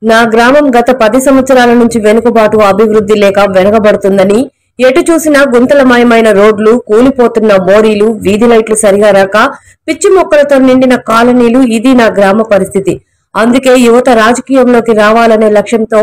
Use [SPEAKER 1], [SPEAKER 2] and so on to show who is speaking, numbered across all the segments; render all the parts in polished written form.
[SPEAKER 1] నా గ్రామం గత 10 సంవత్సరాల నుంచి వెనుకబాటు అభివృద్ధి లేక వెనకబడుతుందని, ఎటు చూసినా గుంతలమయమైన రోడ్లు, కూలిపోతున్న మోరీలు, వీధి లైట్లు సరిగా రాక పిచ్చి మొక్కలతో నిండిన కాలనీలు, ఇది నా గ్రామ పరిస్థితి. అందుకే యువత రాజకీయంలోకి రావాలనే లక్ష్యంతో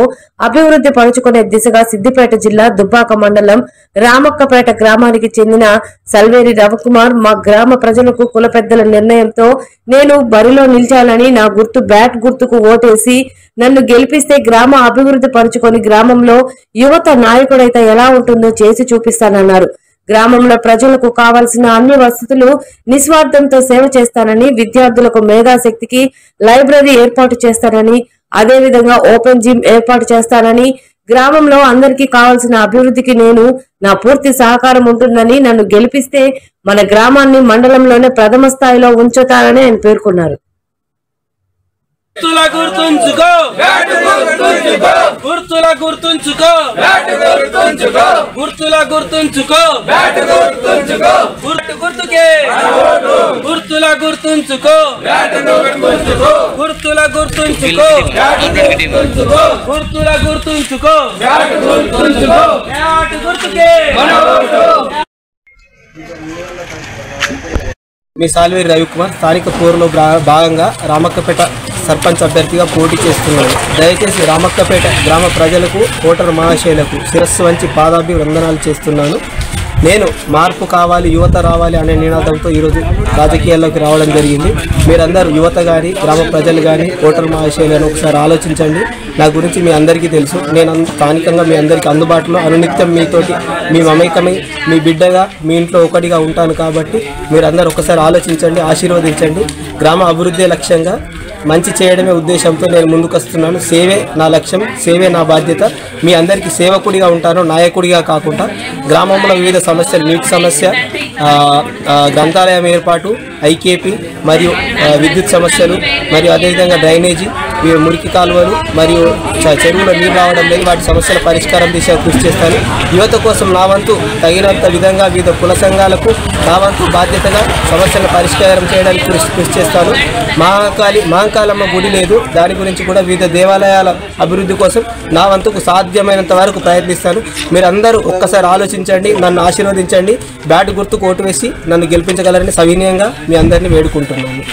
[SPEAKER 1] అభివృద్ధి పరుచుకునే దిశగా సిద్దిపేట జిల్లా దుబ్బాక మండలం రామక్కపేట గ్రామానికి చెందిన సల్వేరి రవికుమార్ మా గ్రామ ప్రజలకు కుల పెద్దల నిర్ణయంతో నేను బరిలో నిలిచాలని, నా గుర్తు బ్యాట్ గుర్తుకు ఓటేసి నన్ను గెలిపిస్తే గ్రామ అభివృద్ధి పరుచుకొని గ్రామంలో యువత నాయకుడైతే ఎలా ఉంటుందో చేసి చూపిస్తానన్నారు. గ్రామంలో ప్రజలకు కావాల్సిన అన్ని వసతులు నిస్వార్థంతో సేవ చేస్తానని, విద్యార్థులకు మేధాశక్తికి లైబ్రరీ ఏర్పాటు చేస్తానని, అదేవిధంగా ఓపెన్ జిమ్ ఏర్పాటు చేస్తానని, గ్రామంలో అందరికీ కావాల్సిన అభివృద్ధికి నేను నా పూర్తి సహకారం ఉంటుందని, నన్ను గెలిపిస్తే మన గ్రామాన్ని మండలంలోనే ప్రథమ స్థాయిలో ఉంచుతానని ఆయన పేర్కొన్నారు.
[SPEAKER 2] గుర్తుంచుకో గుర్తుల గుర్తుంచుకో గుర్తుల గుర్తుంచుకో గుర్తుకే గుర్తుల గుర్తుంచుకో గుర్తుల గుర్తుంచుకో గుర్తుల గుర్తుంచుకో గుర్తుకే.
[SPEAKER 3] మీ సాల్వేరి రవికుమార్ స్థానిక పోరులో భాగంగా రామక్కపేట సర్పంచ్ అభ్యర్థిగా పోటీ చేస్తున్నాను. దయచేసి రామక్కపేట గ్రామ ప్రజలకు, ఓటరు మహాశయులకు శిరస్సు వంచి పాదాభివందనాలు చేస్తున్నాను. నేను మార్పు కావాలి, యువత రావాలి అనే నినాదంతో ఈరోజు రాజకీయాల్లోకి రావడం జరిగింది. మీరందరూ యువత కానీ, గ్రామ ప్రజలు కానీ, ఓటరు మహాశయులను ఒకసారి ఆలోచించండి. నా గురించి మీ అందరికీ తెలుసు. నేను స్థానికంగా మీ అందరికీ అందుబాటులో అనునిత్యం మీతోటి మీ మమేకమై మీ బిడ్డగా మీ ఇంట్లో ఒకటిగా ఉంటాను. కాబట్టి మీరందరూ ఒకసారి ఆలోచించండి, ఆశీర్వదించండి. గ్రామ అభివృద్ధి లక్ష్యంగా మంచి చేయడమే ఉద్దేశంతో నేను ముందుకొస్తున్నాను. సేవే నా లక్ష్యం, సేవే నా బాధ్యత. మీ అందరికీ సేవకుడిగా ఉంటాను, నాయకుడిగా కాకుండా. గ్రామంలో వివిధ సమస్యలు, నీటి సమస్య, గ్రంథాలయం ఏర్పాటు, ఐకేపీ మరియు విద్యుత్ సమస్యలు, మరియు అదేవిధంగా డ్రైనేజీ, మురికి కాలువలు మరియు చెరువులో నీరు రావడం లేదు, వాటి సమస్యల పరిష్కారం దిశగా కృషి చేస్తాను. యువత కోసం నా వంతు తగినంత విధంగా వివిధ కుల సంఘాలకు నా వంతు బాధ్యతగా సమస్యలను పరిష్కారం చేయడానికి కృషి చేస్తాను. మహంకాళమ్మ గుడి లేదు, దాని గురించి కూడా వివిధ దేవాలయాల అభివృద్ధి కోసం నా వంతుకు సాధ్యమైనంత వరకు ప్రయత్నిస్తాను. మీరందరూ ఒక్కసారి ఆలోచించండి, నన్ను ఆశీర్వదించండి. బ్యాట్ గుర్తుకు ఓటు వేసి నన్ను గెలిపించగలరని సవినయంగా మీ అందరినీ వేడుకుంటున్నాను.